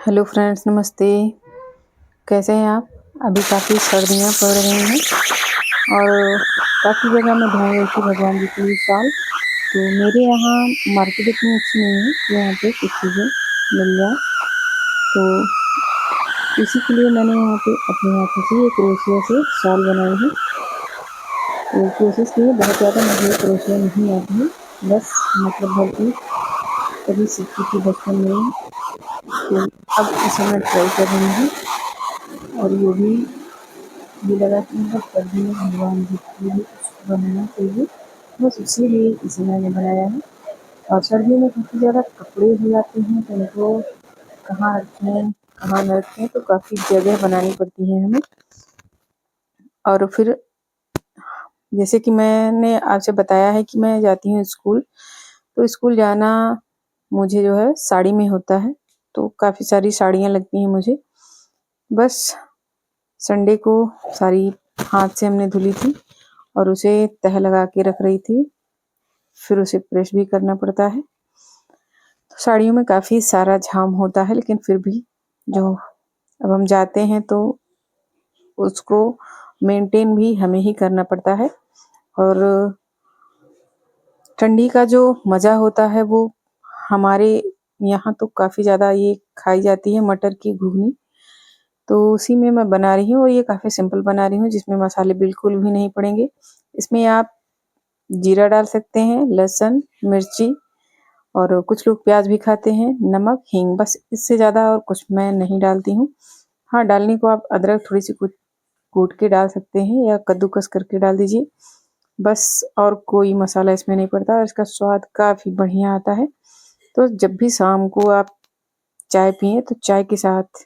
Hello friends, नमस्ते। कैसे हैं आप? अभी काफ़ी सर्दियाँ पड़ रही हैं और काफ़ी जगह मैं ढूँढ रही थी भगवान जी की शॉल। तो मेरे यहाँ मार्केट इतनी अच्छी नहीं है कि यहाँ पे कुछ चीज़ें मिल जाए। तो इसी के लिए मैंने यहाँ पे अपने हाथों से एक क्रोशिया से शॉल बनाई है। तो कोशिश की है, बहुत ज़्यादा मुझे क्रोशिया नहीं आती है, बस मतलब भर की कभी सीखी थी बचपन में। तो अब इसे मैं ट्राई कर रही हूँ और ये लगा कि मतलब सर्दी में भगवान जी के लिए कुछ बनाना चाहिए, बस इसीलिए इसे मैंने बनाया है। और सर्दियों में काफ़ी ज़्यादा कपड़े हो जाते हैं, तो इनको कहाँ रखें कहाँ न रखें, तो काफ़ी जगह बनानी पड़ती है हमें। और फिर जैसे कि मैंने आपसे बताया है कि मैं जाती हूँ स्कूल, तो स्कूल जाना मुझे जो है साड़ी में होता है, तो काफ़ी सारी साड़ियाँ लगती हैं मुझे। बस संडे को साड़ी हाथ से हमने धुली थी और उसे तह लगा के रख रही थी, फिर उसे प्रेस भी करना पड़ता है। तो साड़ियों में काफ़ी सारा झाम होता है, लेकिन फिर भी जो अब हम जाते हैं तो उसको मेंटेन भी हमें ही करना पड़ता है। और ठंडी का जो मज़ा होता है वो हमारे यहाँ तो काफ़ी ज़्यादा ये खाई जाती है, मटर की घुगनी। तो उसी में मैं बना रही हूँ और ये काफ़ी सिंपल बना रही हूँ, जिसमें मसाले बिल्कुल भी नहीं पड़ेंगे। इसमें आप जीरा डाल सकते हैं, लहसुन, मिर्ची, और कुछ लोग प्याज भी खाते हैं, नमक, हींग, बस इससे ज़्यादा और कुछ मैं नहीं डालती हूँ। हाँ, डालने को आप अदरक थोड़ी सी कूट के डाल सकते हैं या कद्दूकस करके डाल दीजिए, बस। और कोई मसाला इसमें नहीं पड़ता और इसका स्वाद काफ़ी बढ़िया आता है। तो जब भी शाम को आप चाय पिएं तो चाय के साथ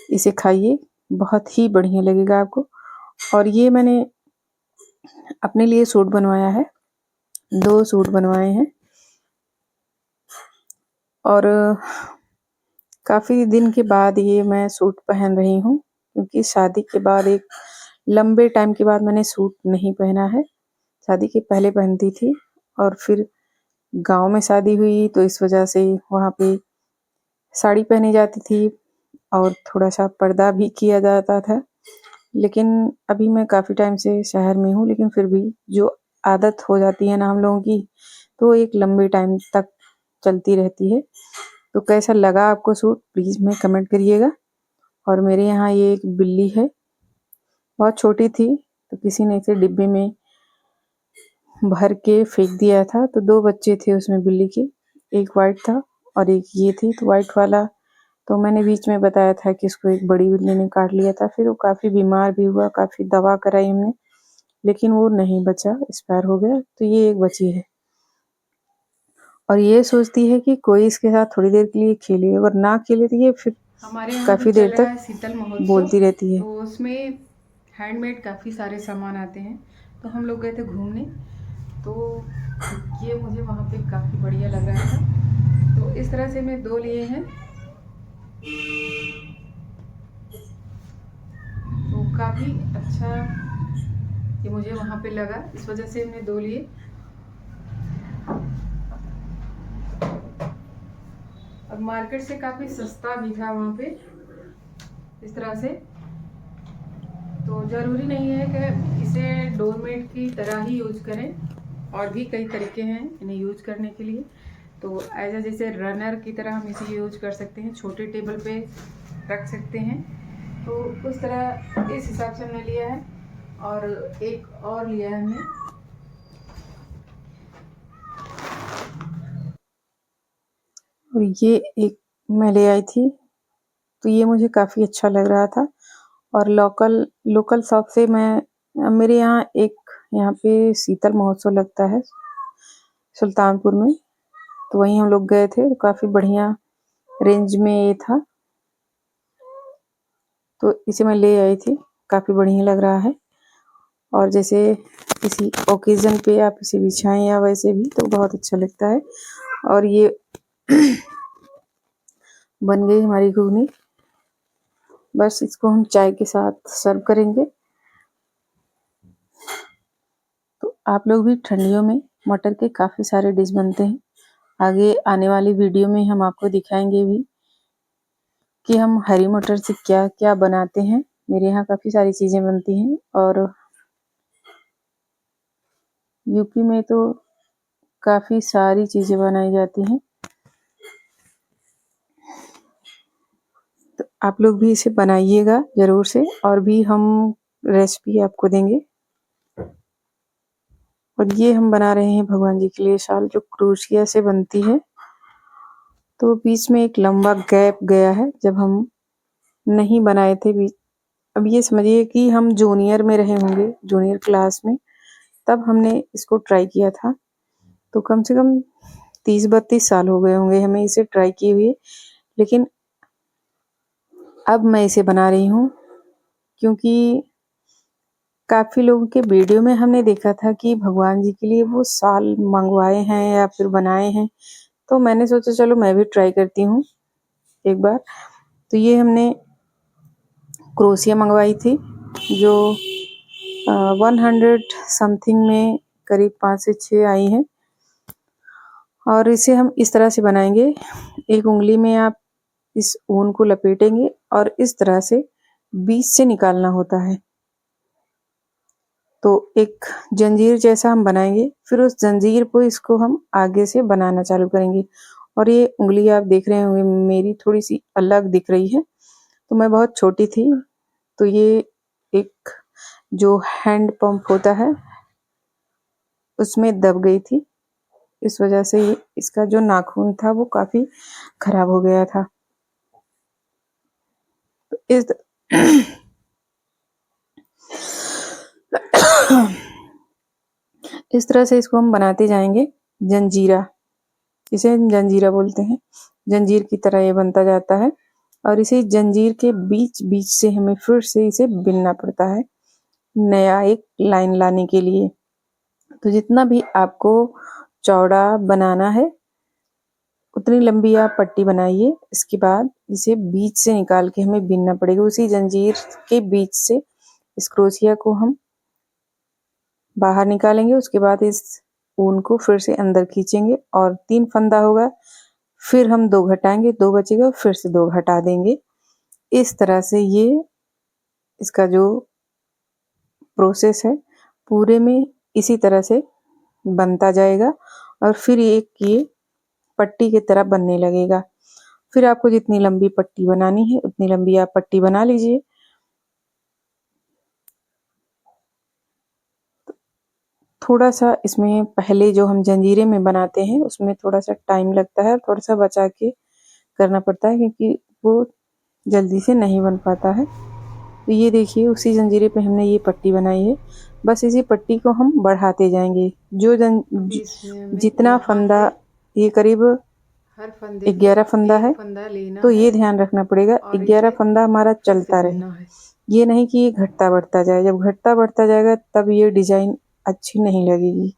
इसे खाइए, बहुत ही बढ़िया लगेगा आपको। और ये मैंने अपने लिए सूट बनवाया है, 2 सूट बनवाए हैं और काफ़ी दिन के बाद ये मैं सूट पहन रही हूँ, क्योंकि शादी के बाद एक लंबे टाइम के बाद मैंने सूट नहीं पहना है। शादी के पहले पहनती थी और फिर गाँव में शादी हुई तो इस वजह से वहाँ पे साड़ी पहनी जाती थी और थोड़ा-सा पर्दा भी किया जाता था। लेकिन अभी मैं काफ़ी टाइम से शहर में हूँ, लेकिन फिर भी जो आदत हो जाती है ना हम लोगों की, तो एक लंबे टाइम तक चलती रहती है। तो कैसा लगा आपको सूट, प्लीज़ में कमेंट करिएगा। और मेरे यहाँ ये एक बिल्ली है, बहुत छोटी थी, तो किसी ने इसे डिब्बे में भर के फेंक दिया था। तो 2 बच्चे थे उसमें बिल्ली के, एक वाइट था और एक ये थी। तो वाइट वाला तो मैंने बीच में बताया था कि इसको एक बड़ी बिल्ली ने काट लिया था, फिर वो काफ़ी बीमार भी हुआ, काफ़ी दवा कराई हमने, लेकिन वो नहीं बचा, एक्सपायर हो गया। तो ये एक बची है और ये सोचती है कि कोई इसके साथ थोड़ी देर के लिए खेले, और ना खेले तो ये फिर हमारे यहाँ भी काफ़ी चल देर रहा तक है शीतल महोत्सव। बोलती रहती है। तो उसमें हैंडमेड काफ़ी सारे सामान आते हैं, तो हम लोग गए थे घूमने। तो ये मुझे वहाँ पे काफ़ी बढ़िया लग रहा था, तो इस तरह से मैं 2 लिए हैं। तो काफ़ी अच्छा ये मुझे वहाँ पे लगा, इस वजह से मैं 2 लिए। और मार्केट से काफ़ी सस्ता भी था वहाँ पे, इस तरह से। तो ज़रूरी नहीं है कि इसे डोरमेट की तरह ही यूज करें, और भी कई तरीके हैं इन्हें यूज करने के लिए। तो एज जैसे रनर की तरह हम इसे यूज कर सकते हैं, छोटे टेबल पे रख सकते हैं। तो उस तरह इस हिसाब से हमने लिया है। और एक और लिया है हमने, और ये एक मैं ले आई थी, तो ये मुझे काफ़ी अच्छा लग रहा था। और लोकल लोकल शॉप से मैं मेरे यहाँ एक यहाँ पे शीतल महोत्सव लगता है सुल्तानपुर में, तो वहीं हम लोग गए थे। तो काफ़ी बढ़िया रेंज में ये था, तो इसे मैं ले आई थी, काफ़ी बढ़िया लग रहा है। और जैसे किसी ओकेज़न पे आप इसे बिछाएं या वैसे भी तो बहुत अच्छा लगता है। और ये बन गई हमारी घुगनी, बस इसको हम चाय के साथ सर्व करेंगे। तो आप लोग भी ठंडियों में मटर के काफ़ी सारे डिश बनते हैं, आगे आने वाली वीडियो में हम आपको दिखाएंगे भी। कि हम हरी मटर से क्या क्या बनाते हैं। मेरे यहाँ काफ़ी सारी चीज़ें बनती हैं और यूपी में तो काफ़ी सारी चीज़ें बनाई जाती हैं। तो आप लोग भी इसे बनाइएगा ज़रूर से, और भी हम रेसिपी आपको देंगे। और ये हम बना रहे हैं भगवान जी के लिए शाल, जो क्रोशिया से बनती है। तो बीच में एक लंबा गैप गया है जब हम नहीं बनाए थे बीच। अब ये समझिए कि हम जूनियर में रहे होंगे, जूनियर क्लास में, तब हमने इसको ट्राई किया था। तो कम से कम 30-32 साल हो गए होंगे हमें इसे ट्राई किए हुए। लेकिन अब मैं इसे बना रही हूँ क्योंकि काफ़ी लोगों के वीडियो में हमने देखा था कि भगवान जी के लिए वो शाल मंगवाए हैं या फिर बनाए हैं। तो मैंने सोचा चलो मैं भी ट्राई करती हूँ एक बार। तो ये हमने क्रोशिया मंगवाई थी, जो 100 समथिंग में करीब 5 से 6 आई हैं। और इसे हम इस तरह से बनाएंगे, एक उंगली में आप इस ऊन को लपेटेंगे और इस तरह से बीच से निकालना होता है। तो एक जंजीर जैसा हम बनाएंगे, फिर उस जंजीर को इसको हम आगे से बनाना चालू करेंगे। और ये उंगली आप देख रहे होंगे मेरी थोड़ी सी अलग दिख रही है, तो मैं बहुत छोटी थी, तो ये एक जो हैंड पंप होता है उसमें दब गई थी। इस वजह से इसका जो नाखून था वो काफी खराब हो गया था। तो इस तरह से इसको हम बनाते जाएंगे। जंजीरा, इसे हम जंजीरा बोलते हैं। जंजीर की तरह ये बनता जाता है और इसे जंजीर के बीच बीच से हमें फिर से इसे बिनना पड़ता है, नया एक लाइन लाने के लिए। तो जितना भी आपको चौड़ा बनाना है उतनी लंबी आप पट्टी बनाइए। इसके बाद इसे बीच से निकाल के हमें बिनना पड़ेगा। उसी जंजीर के बीच से इस क्रोशिया को हम बाहर निकालेंगे। उसके बाद इस ऊन को फिर से अंदर खींचेंगे और 3 फंदा होगा, फिर हम 2 घटाएंगे, 2 बचेगा, फिर से 2 घटा देंगे। इस तरह से ये इसका जो प्रोसेस है पूरे में इसी तरह से बनता जाएगा और फिर एक ये पट्टी की तरह बनने लगेगा। फिर आपको जितनी लंबी पट्टी बनानी है उतनी लंबी आप पट्टी बना लीजिए। थोड़ा सा इसमें पहले जो हम जंजीरे में बनाते हैं उसमें थोड़ा सा टाइम लगता है, थोड़ा सा बचा के करना पड़ता है क्योंकि वो जल्दी से नहीं बन पाता है। तो ये देखिए उसी जंजीरे पे हमने ये पट्टी बनाई है। बस इसी पट्टी को हम बढ़ाते जाएंगे। अब इसमें हमें जितना यहाँ फंदा, से ये करीब हर फंदे पे 11 फंदा एक है, फंदा लेना तो है ये ध्यान रखना पड़ेगा और 11 इसे फंदा हमारा फिर से चलता रहे। बुनना है। ये नहीं कि ये घटता बढ़ता जाए, जब घटता बढ़ता जाएगा तब ये डिजाइन अच्छी नहीं लगेगी।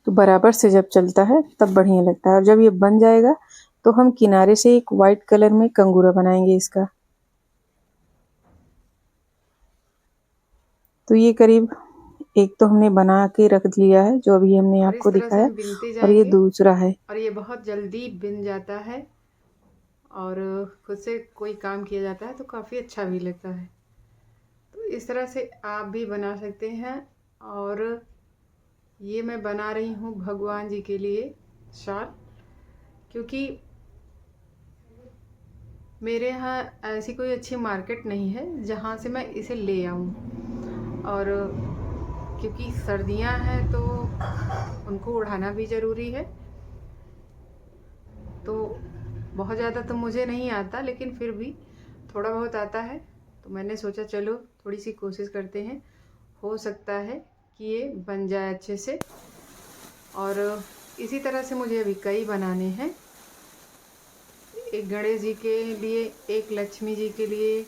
तो बराबर से जब चलता है तब बढ़िया लगता है। और जब ये बन जाएगा तो हम किनारे से एक वाइट कलर में कंगूरा बनाएंगे इसका। तो ये करीब एक तो हमने बना के रख लिया है जो अभी हमने और आपको इस तरह से दिखाया, हम बिनते और ये जाएंगे दूसरा है। और ये बहुत जल्दी बिन जाता है और खुद से कोई काम किया जाता है तो काफ़ी अच्छा भी लगता है। तो इस तरह से आप भी बना सकते हैं। और ये मैं बना रही हूँ भगवान जी के लिए शाल, क्योंकि मेरे यहाँ ऐसी कोई अच्छी मार्केट नहीं है जहाँ से मैं इसे ले आऊँ। और क्योंकि सर्दियाँ हैं तो उनको उड़ाना भी ज़रूरी है। तो बहुत ज़्यादा तो मुझे नहीं आता, लेकिन फिर भी थोड़ा बहुत आता है। तो मैंने सोचा चलो थोड़ी सी कोशिश करते हैं, हो सकता है कि ये बन जाए अच्छे से। और इसी तरह से मुझे अभी कई बनाने हैं, एक गणेश जी के लिए, एक लक्ष्मी जी के लिए,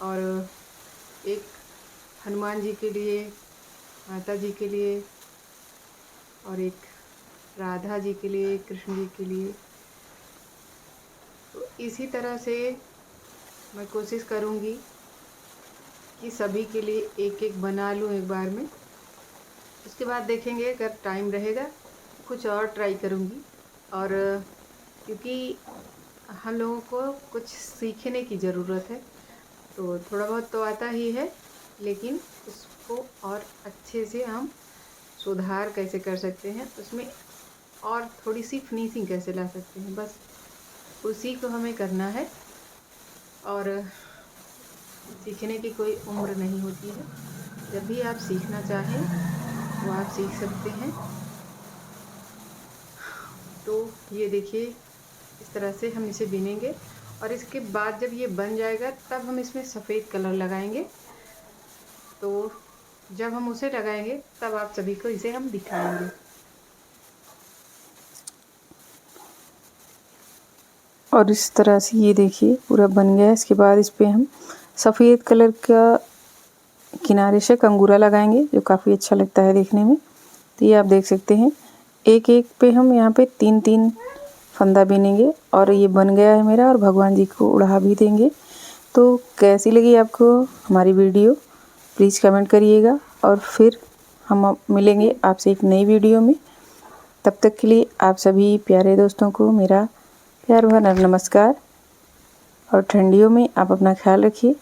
और एक हनुमान जी के लिए, माता जी के लिए, और एक राधा जी के लिए, कृष्ण जी के लिए। तो इसी तरह से मैं कोशिश करूँगी कि सभी के लिए एक एक बना लूँ एक बार में। उसके बाद देखेंगे अगर टाइम रहेगा कुछ और ट्राई करूँगी। और क्योंकि हम लोगों को कुछ सीखने की ज़रूरत है। तो थोड़ा बहुत तो आता ही है, लेकिन उसको और अच्छे से हम सुधार कैसे कर सकते हैं, उसमें और थोड़ी सी फिनिशिंग कैसे ला सकते हैं, बस उसी को हमें करना है। और सीखने की कोई उम्र नहीं होती है, जब भी आप सीखना चाहें तो आप सीख सकते हैं। तो ये देखिए, इस तरह से हम इसे बिनेंगे और इसके बाद जब ये बन जाएगा तब हम इसमें सफ़ेद कलर लगाएंगे। तो जब हम उसे लगाएंगे तब आप सभी को इसे हम दिखाएंगे। और इस तरह से ये देखिए पूरा बन गया है। इसके बाद इस पे हम सफ़ेद कलर का किनारे से कंगूरा लगाएंगे, जो काफ़ी अच्छा लगता है देखने में। तो ये आप देख सकते हैं, एक एक पे हम यहाँ पे 3-3 फंदा बिनेंगे और ये बन गया है मेरा, और भगवान जी को उड़ा भी देंगे। तो कैसी लगी आपको हमारी वीडियो, प्लीज़ कमेंट करिएगा, और फिर हम मिलेंगे आपसे एक नई वीडियो में। तब तक के लिए आप सभी प्यारे दोस्तों को मेरा प्यार भरा नमस्कार, और ठंडियों में आप अपना ख्याल रखिए।